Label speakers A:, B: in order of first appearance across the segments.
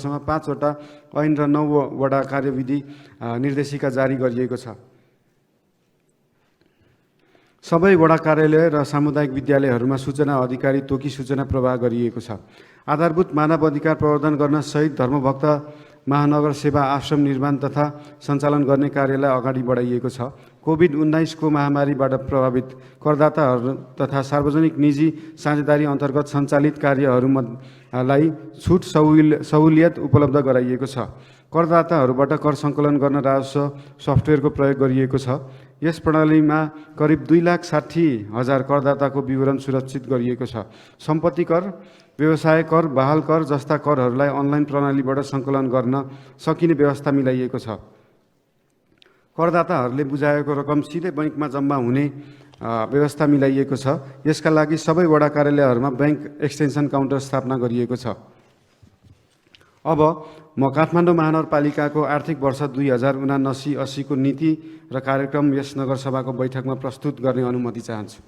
A: वर्षमा 5 वटा ऐन र 9 वटा कार्यविधि निर्देशिका जारी गरिएको छ। सबै वडा कार्यालय र सामुदायिक विद्यालयहरूमा सूचना अधिकारी तोकी सूचना प्रवाह गरिएको छ। आधारभूत मानव अधिकार प्रवर्धन गर्न सहित धर्मभक्त महानगर सेवा आश्रम निर्माण तथा सञ्चालन गर्ने कार्यलाई अगाडि बढाइएको छ। कोभिड-19 को महामारीबाट प्रभावित करदाताहरू तथा सार्वजनिक निजी साझेदारी अन्तर्गत सञ्चालित कार्यहरूलाई छुट सहुलियत उपलब्ध गराइएको छ। करदाताहरूबाट कर सङ्कलन गर्न राजस्व सफ्टवेयरको प्रयोग गरिएको छ। यस प्रणालीमा करिब 2,60,000 करदाताको विवरण सुरक्षित गरिएको छ। सम्पत्ति कर, व्यवसाय कर, बहाल कर जस्ता करहरूलाई अनलाइन प्रणालीबाट सङ्कलन गर्न सकिने व्यवस्था मिलाइएको छ। करदाताहरूले बुझाएको रकम सिधै बैंकमा जम्मा हुने व्यवस्था मिलाइएको छ। यसका लागि सबै वडा कार्यालयहरूमा बैंक एक्सटेन्सन काउन्टर स्थापना गरिएको छ। अब म काठमाडौँ महानगरपालिकाको आर्थिक वर्ष 2079-80 को नीति र कार्यक्रम यस नगरसभाको बैठकमा प्रस्तुत गर्ने अनुमति चाहन्छु।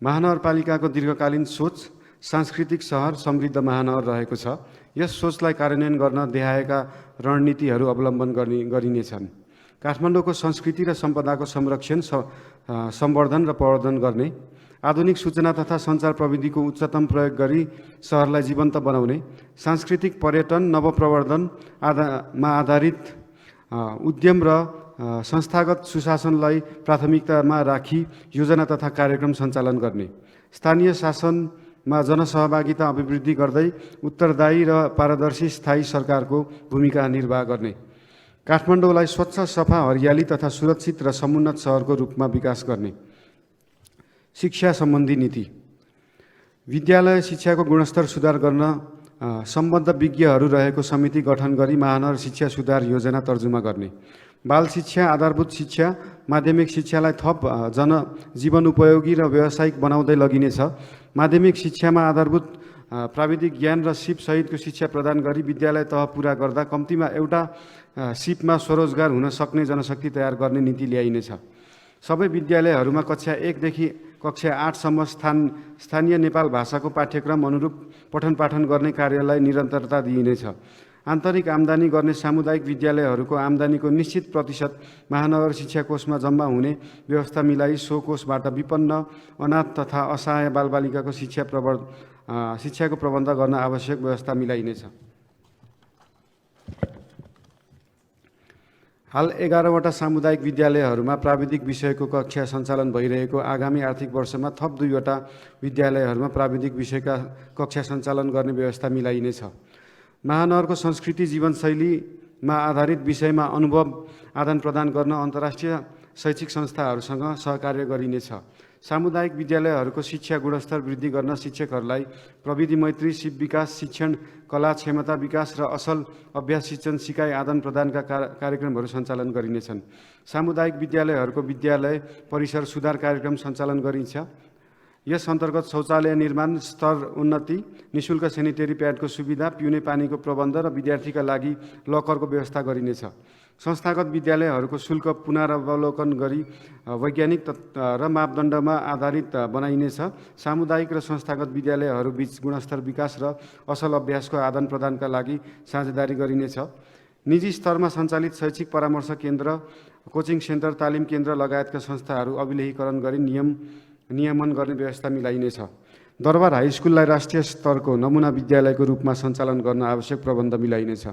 A: महानगरपालिकाको दीर्घकालीन सोच सांस्कृतिक सहर समृद्ध महानगर रहेको छ। यस सोचलाई कार्यान्वयन गर्न देखाएका रणनीतिहरू अवलम्बन गरिनेछन्। काठमाडौँको संस्कृति र सम्पदाको संरक्षण, सम्वर्धन र प्रवर्धन गर्ने, आधुनिक सूचना तथा सञ्चार प्रविधिको उच्चतम प्रयोग गरी सहरलाई जीवन्त बनाउने, सांस्कृतिक पर्यटन नवप्रवर्धनमा आधारित उद्यम र संस्थागत सुशासनलाई प्राथमिकतामा राखी योजना तथा कार्यक्रम सञ्चालन गर्ने, स्थानीय शासनमा जनसहभागिता अभिवृद्धि गर्दै उत्तरदायी र पारदर्शी स्थायी सरकारको भूमिका निर्वाह गर्ने, काठमाडौँलाई स्वच्छ, सफा, हरियाली तथा सुरक्षित र समुन्नत सहरको रूपमा विकास गर्ने। शिक्षा सम्बन्धी नीति। विद्यालय शिक्षाको गुणस्तर सुधार गर्न सम्बद्ध विज्ञहरू रहेको समिति गठन गरी महानगर शिक्षा सुधार योजना तर्जुमा गर्ने, बाल शिक्षा, आधारभूत शिक्षा, माध्यमिक शिक्षालाई थप जीवन उपयोगी र व्यावसायिक बनाउँदै लगिनेछ। माध्यमिक शिक्षामा आधारभूत प्राविधिक ज्ञान र सिप सहितको शिक्षा प्रदान गरी विद्यालय तह पुरा गर्दा कम्तीमा एउटा सिपमा स्वरोजगार हुन सक्ने जनशक्ति तयार गर्ने नीति ल्याइनेछ। सबै विद्यालयहरूमा कक्षा 1 देखि कक्षा 8 सम्म स्थानीय नेपाल भाषाको पाठ्यक्रम अनुरूप पठन पाठन गर्ने कार्यलाई निरन्तरता दिइनेछ। आन्तरिक आम्दानी गर्ने सामुदायिक विद्यालयहरूको आम्दानीको निश्चित प्रतिशत महानगर शिक्षा कोषमा जम्मा हुने व्यवस्था मिलाई सो कोषबाट विपन्न, अनाथ तथा असहाय बालबालिकाको शिक्षाको प्रबन्ध गर्न आवश्यक व्यवस्था मिलाइनेछ। हाल 11 वटा सामुदायिक विद्यालयहरूमा प्राविधिक विषयको कक्षा सञ्चालन भइरहेको आगामी आर्थिक वर्षमा थप 2 वटा विद्यालयहरूमा प्राविधिक विषयका कक्षा सञ्चालन गर्ने व्यवस्था मिलाइनेछ। महानगरको संस्कृति जीवनशैलीमा आधारित विषयमा अनुभव आदान प्रदान गर्न अन्तर्राष्ट्रिय शैक्षिक संस्थाहरूसँग सहकार्य गरिनेछ। सामुदायिक विद्यालयहरूको शिक्षा गुणस्तर वृद्धि गर्न शिक्षकहरूलाई प्रविधि मैत्री, सिप विकास, शिक्षण, कला, क्षमता विकास र असल अभ्यास शिक्षण सिकाइ आदान प्रदानका कार्यक्रमहरू सञ्चालन गरिनेछन्। सामुदायिक विद्यालयहरूको विद्यालय परिसर सुधार कार्यक्रम सञ्चालन गरिन्छ। यस अन्तर्गत शौचालय निर्माण, स्तर उन्नति, निःशुल्क सेनिटरी प्याडको सुविधा, पिउने पानीको प्रबन्ध र विद्यार्थीका लागि लकरको व्यवस्था गरिनेछ। संस्थागत विद्यालयहरूको शुल्क पुनरावलोकन गरी वैज्ञानिक र मापदण्डमा आधारित बनाइनेछ। सामुदायिक र संस्थागत विद्यालयहरूबीच गुणस्तर विकास र असल अभ्यासको आदान प्रदानका लागि साझेदारी गरिनेछ। निजी स्तरमा सञ्चालित शैक्षिक परामर्श केन्द्र, कोचिङ सेन्टर, तालिम केन्द्र लगायतका संस्थाहरू अभिलेखीकरण गरी नियमन गर्ने व्यवस्था मिलाइनेछ। दरबार हाई स्कुललाई राष्ट्रिय स्तरको नमुना विद्यालयको रूपमा सञ्चालन गर्न आवश्यक प्रबन्ध मिलाइनेछ।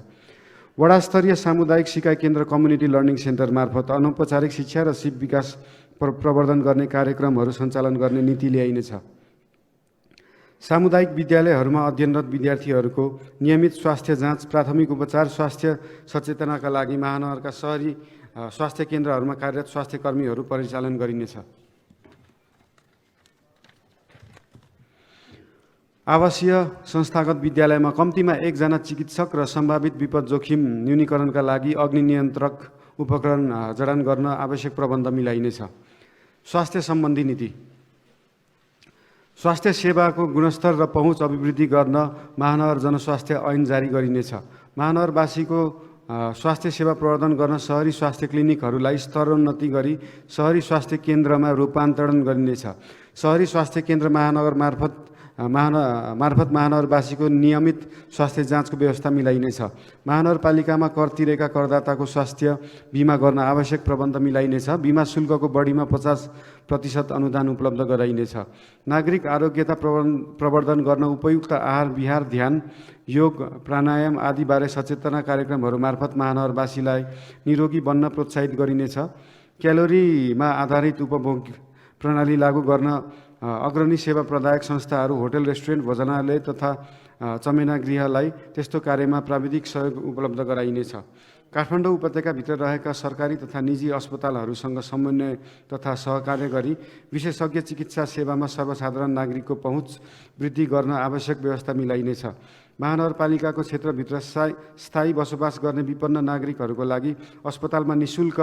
A: वडास्तरीय सामुदायिक सिकाइ केन्द्र कम्युनिटी लर्निङ सेन्टर मार्फत अनौपचारिक शिक्षा र सिप विकास प्रवर्धन गर्ने कार्यक्रमहरू सञ्चालन गर्ने नीति ल्याइनेछ। सामुदायिक विद्यालयहरूमा अध्ययनरत विद्यार्थीहरूको नियमित स्वास्थ्य जाँच, प्राथमिक उपचार, स्वास्थ्य सचेतनाका लागि महानगरका शहरी स्वास्थ्य केन्द्रहरूमा कार्यरत स्वास्थ्य कर्मीहरू परिचालन गरिनेछ। आवासीय संस्थागत विद्यालयमा कम्तीमा 1 जना चिकित्सक र सम्भावित विपद जोखिम न्यूनीकरणका लागि अग्नि नियन्त्रक उपकरण जडान गर्न आवश्यक प्रबन्ध मिलाइनेछ। स्वास्थ्य सम्बन्धी नीति। स्वास्थ्य सेवाको गुणस्तर र पहुँच अभिवृद्धि गर्न महानगर जनस्वास्थ्य ऐन जारी गरिनेछ। महानगरवासीको स्वास्थ्य सेवा प्रवर्धन गर्न शहरी स्वास्थ्य क्लिनिकहरूलाई स्तरोन्नति गरी शहरी स्वास्थ्य केन्द्रमा रूपान्तरण गरिनेछ। सहरी स्वास्थ्य केन्द्र महानगर मार्फत महानगरवासीको नियमित स्वास्थ्य जाँचको व्यवस्था मिलाइनेछ। महानगरपालिकामा कर तिरेका करदाताको स्वास्थ्य बिमा गर्न आवश्यक प्रबन्ध मिलाइनेछ। बिमा शुल्कको बढीमा 50% अनुदान उपलब्ध गराइनेछ। नागरिक आरोग्यता प्रवर्धन गर्न उपयुक्त आहार विहार, ध्यान, योग, प्राणायाम आदिबारे सचेतना कार्यक्रमहरू मार्फत महानगरवासीलाई निरोगी बन्न प्रोत्साहित गरिनेछ। क्यालोरीमा आधारित उपभोग प्रणाली लागू गर्न अग्रणी सेवा प्रदायक संस्थाहरू, होटल, रेस्टुरेन्ट, भोजनालय तथा चमेना गृहलाई त्यस्तो कार्यमा प्राविधिक सहयोग उपलब्ध गराइनेछ। काठमाडौँ उपत्यकाभित्र रहेका सरकारी तथा निजी अस्पतालहरूसँग समन्वय तथा सहकार्य गरी विशेषज्ञ चिकित्सा सेवामा सर्वसाधारण नागरिकको पहुँच वृद्धि गर्न आवश्यक व्यवस्था मिलाइनेछ। महानगरपालिकाको क्षेत्रभित्र स्थायी बसोबास गर्ने विपन्न नागरिकहरूको लागि अस्पतालमा निःशुल्क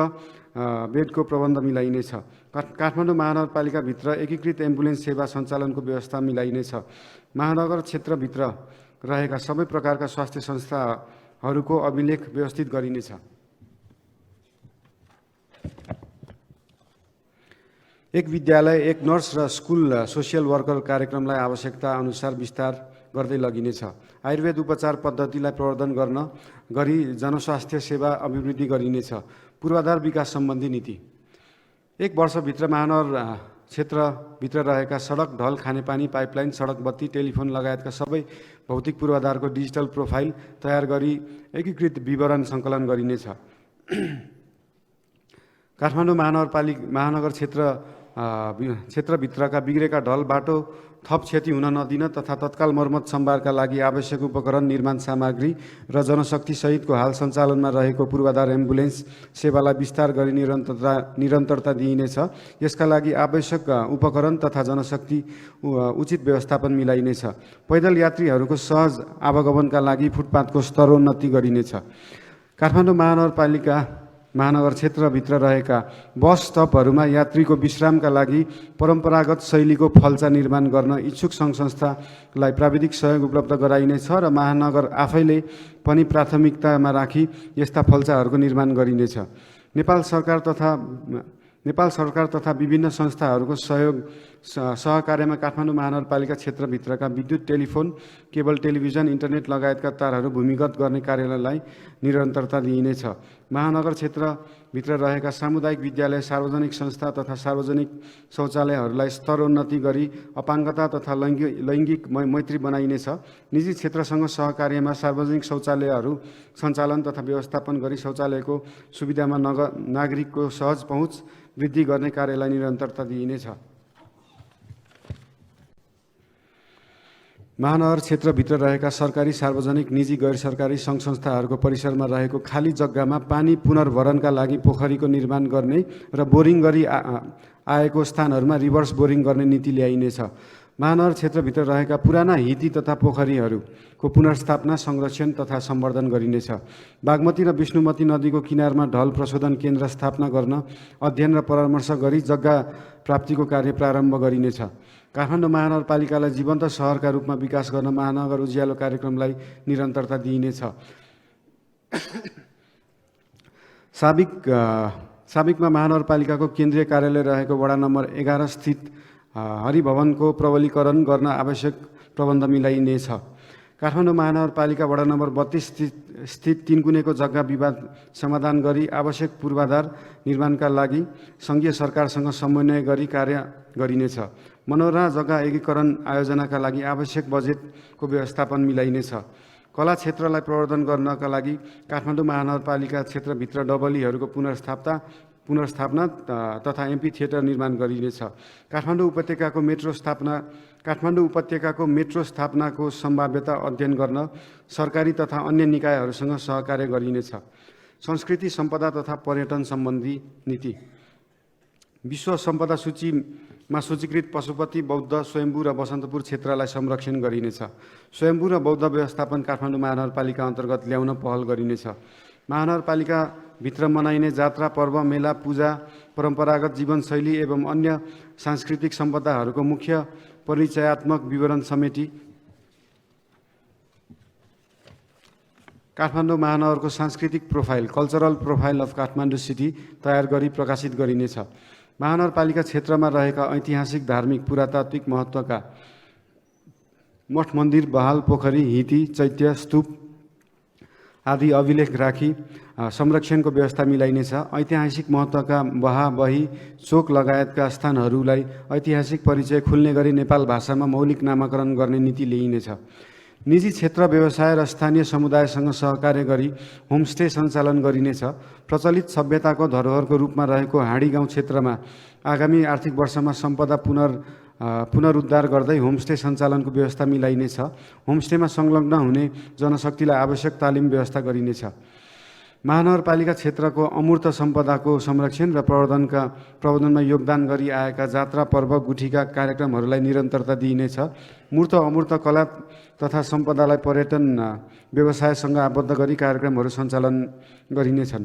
A: बेडको प्रबन्ध मिलाइनेछ। काठमाडौँ महानगरपालिकाभित्र एकीकृत एम्बुलेन्स सेवा सञ्चालनको व्यवस्था मिलाइनेछ। महानगर क्षेत्रभित्र रहेका सबै प्रकारका स्वास्थ्य संस्थाहरूको अभिलेख व्यवस्थित गरिनेछ। एक विद्यालय, एक नर्स र स्कुल सोसियल वर्कर कार्यक्रमलाई आवश्यकता अनुसार विस्तार गर्दै लगिनेछ। आयुर्वेद उपचार पद्धतिलाई प्रवर्धन गर्न गरी जनस्वास्थ्य सेवा अभिवृद्धि गरिनेछ। पूर्वाधार विकास सम्बन्धी नीति। एक वर्षभित्र महानगर क्षेत्रभित्र रहेका सडक, ढल, खानेपानी, पाइपलाइन, सडक बत्ती, टेलिफोन लगायतका सबै भौतिक पूर्वाधारको डिजिटल प्रोफाइल तयार गरी एकीकृत विवरण सङ्कलन गरिनेछ। काठमाडौँ महानगर क्षेत्रभित्रका बिग्रेका ढल, बाटो थप क्षति हुन नदिन तथा तत्काल मर्मत सम्भारका लागि आवश्यक उपकरण, निर्माण सामग्री र जनशक्ति सहितको हाल सञ्चालनमा रहेको पूर्वाधार एम्बुलेन्स सेवालाई विस्तार गरी निरन्तरता दिइनेछ। यसका लागि आवश्यक उपकरण तथा जनशक्ति उचित व्यवस्थापन मिलाइनेछ। पैदल यात्रीहरूको सहज आवागमनका लागि फुटपाथको स्तरोन्नति गरिनेछ। काठमाडौँ महानगर क्षेत्रभित्र रहेका बस स्टपहरूमा यात्रीको विश्रामका लागि परम्परागत शैलीको फल्चा निर्माण गर्न इच्छुक सङ्घ संस्थालाई प्राविधिक सहयोग उपलब्ध गराइनेछ र महानगर आफैले पनि प्राथमिकतामा राखी यस्ता फल्चाहरूको निर्माण गरिनेछ। नेपाल सरकार तथा विभिन्न संस्थाहरूको सहकार्यमा काठमाडौँ महानगरपालिका क्षेत्रभित्रका विद्युत, टेलिफोन, केबल टेलिभिजन, इन्टरनेट लगायतका तारहरू भूमिगत गर्ने कार्यलाई निरन्तरता दिइनेछ। महानगर क्षेत्रभित्र रहेका सामुदायिक विद्यालय, सार्वजनिक संस्था तथा सार्वजनिक शौचालयहरूलाई स्तरोन्नति गरी अपाङ्गता तथा लैङ्गिक मैत्री बनाइनेछ। निजी क्षेत्रसँग सहकार्यमा सार्वजनिक शौचालयहरू सञ्चालन तथा व्यवस्थापन गरी शौचालयको सुविधामा नागरिकको सहज पहुँच वृद्धि गर्ने कार्यलाई निरन्तरता दिइनेछ। महानगर क्षेत्रभित्र रहेका सरकारी, सार्वजनिक, निजी, गैर सरकारी सङ्घ संस्थाहरूको परिसरमा रहेको खाली जग्गामा पानी पुनर्भरणका लागि पोखरीको निर्माण गर्ने र बोरिङ गरी आएको स्थानहरूमा रिभर्स बोरिङ गर्ने नीति ल्याइनेछ। महानगर क्षेत्रभित्र रहेका पुराना हिती तथा पोखरीहरूको पुनर्स्थापना, संरक्षण तथा सम्वर्धन गरिनेछ। बागमती र विष्णुमती नदीको किनारमा ढल प्रशोधन केन्द्र स्थापना गर्न अध्ययन र परामर्श गरी जग्गा प्राप्तिको कार्य प्रारम्भ गरिनेछ। काठमाडौँ महानगरपालिकालाई जीवन्त सहरका रूपमा विकास गर्न महानगर उज्यालो कार्यक्रमलाई निरन्तरता दिइनेछ। साबिकमा महानगरपालिकाको केन्द्रीय कार्यालय रहेको वडा नम्बर 11 स्थित हरिभवनको प्रबलीकरण गर्न आवश्यक प्रबन्ध मिलाइनेछ। काठमाडौँ महानगरपालिका वडा नम्बर 32 स्थित तिनकुनेको जग्गा विवाद समाधान गरी आवश्यक पूर्वाधार निर्माणका लागि सङ्घीय सरकारसँग समन्वय गरी कार्य गरिनेछ। मनोरहा जग्गा एकीकरण आयोजनाका लागि आवश्यक बजेटको व्यवस्थापन मिलाइनेछ। कला क्षेत्रलाई प्रवर्धन गर्नका लागि काठमाडौँ महानगरपालिका क्षेत्रभित्र डबलीहरूको पुनर्स्थापना तथा एम्पी थिएटर निर्माण गरिनेछ। काठमाडौँ उपत्यकाको मेट्रो स्थापनाको सम्भाव्यता अध्ययन गर्न सरकारी तथा अन्य निकायहरूसँग सहकार्य गरिनेछ। संस्कृति, सम्पदा तथा पर्यटन सम्बन्धी नीति। विश्व सम्पदा सूचीमा सूचीकृत पशुपति, बौद्ध, स्वयम्भू र बसन्तपुर क्षेत्रलाई संरक्षण गरिनेछ। स्वयम्भू र बौद्ध व्यवस्थापन काठमाडौँ महानगरपालिका अन्तर्गत ल्याउन पहल गरिनेछ। महानगरपालिकाभित्र मनाइने जात्रा, पर्व, मेला, पूजा, परम्परागत जीवनशैली एवं अन्य सांस्कृतिक सम्पदाहरूको मुख्य परिचयात्मक विवरण समेटी काठमाडौँ महानगरको सांस्कृतिक profile, cultural profile of Kathmandu city तयार गरी प्रकाशित गरिनेछ। महानगरपालिका क्षेत्रमा रहेका ऐतिहासिक धार्मिक पुरातात्विक महत्त्वका मठ मन्दिर, बहाल पोखरी, हिती, चैत्य, स्तूप आदि अभिलेख राखी संरक्षणको व्यवस्था मिलाइनेछ। ऐतिहासिक महत्त्वका बहा, बही, चोक लगायतका स्थानहरूलाई ऐतिहासिक परिचय खुल्ने गरी नेपाल भाषामा मौलिक नामाकरण गर्ने नीति ल्याइनेछ। निजी क्षेत्र, व्यवसाय र स्थानीय समुदायसँग सहकार्य गरी होमस्टे सञ्चालन गरिनेछ। प्रचलित सभ्यताको धरोहरको रूपमा रहेको हाँडी गाउँ क्षेत्रमा आगामी आर्थिक वर्षमा सम्पदा पुनरुद्धार गर्दै होमस्टे सञ्चालनको व्यवस्था मिलाइनेछ। होमस्टेमा संलग्न हुने जनशक्तिलाई आवश्यक तालिम व्यवस्था गरिनेछ। महानगरपालिका क्षेत्रको अमूर्त सम्पदाको संरक्षण र प्रवर्धनमा योगदान गरी आएका जात्रा, पर्व, गुठीका कार्यक्रमहरूलाई निरन्तरता दिइनेछ। मूर्त अमूर्त कला तथा सम्पदालाई पर्यटन व्यवसायसँग आबद्ध गरी कार्यक्रमहरू सञ्चालन गरिनेछन्।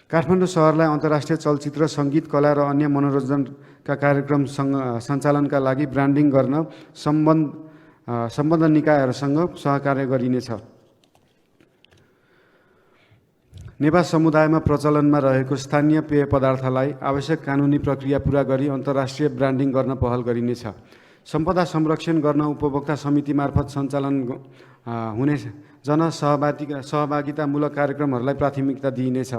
A: काठमाडौँ सहरलाई अन्तर्राष्ट्रिय चलचित्र, सङ्गीत, कला र अन्य मनोरञ्जनका कार्यक्रम सञ्चालनका लागि ब्रान्डिङ गर्न सम्बद्ध निकायहरूसँग सहकार्य गरिनेछ। नेवार समुदायमा प्रचलनमा रहेको स्थानीय पेय पदार्थलाई आवश्यक कानुनी प्रक्रिया पूरा गरी अन्तर्राष्ट्रिय ब्रान्डिङ गर्न पहल गरिनेछ। सम्पदा संरक्षण गर्न उपभोक्ता समिति मार्फत सञ्चालन हुने सहभागितामूलक कार्यक्रमहरूलाई प्राथमिकता दिइनेछ।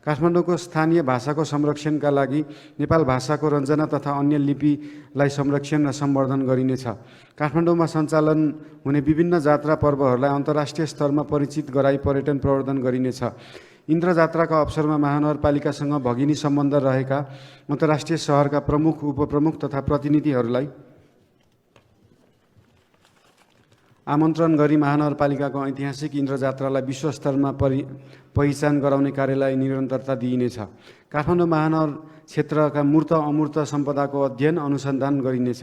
A: काठमाडौँको स्थानीय भाषाको संरक्षणका लागि नेपाल भाषाको रञ्जना तथा अन्य लिपिलाई संरक्षण र सम्वर्धन गरिनेछ। काठमाडौँमा सञ्चालन हुने विभिन्न जात्रा, पर्वहरूलाई अन्तर्राष्ट्रिय स्तरमा परिचित गराई पर्यटन प्रवर्धन गरिनेछ। इन्द्र जात्राका अवसरमा महानगरपालिकासँग भगिनी सम्बन्ध रहेका अन्तर्राष्ट्रिय सहरका प्रमुख, उपप्रमुख तथा प्रतिनिधिहरूलाई आमन्त्रण गरी महानगरपालिकाको ऐतिहासिक इन्द्र जात्रालाई विश्वस्तरमा पहिचान गराउने कार्यलाई निरन्तरता दिइनेछ। काठमाडौँ महानगर क्षेत्रका मूर्त अमूर्त सम्पदाको अध्ययन, अनुसन्धान गरिनेछ।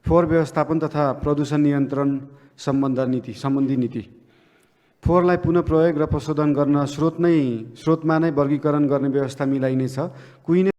A: फोहोर व्यवस्थापन तथा प्रदूषण नियन्त्रण सम्बन्धी नीति। फोहोरलाई पुनः प्रयोग र प्रशोधन गर्न स्रोतमा नै वर्गीकरण गर्ने व्यवस्था मिलाइनेछ। कुहिने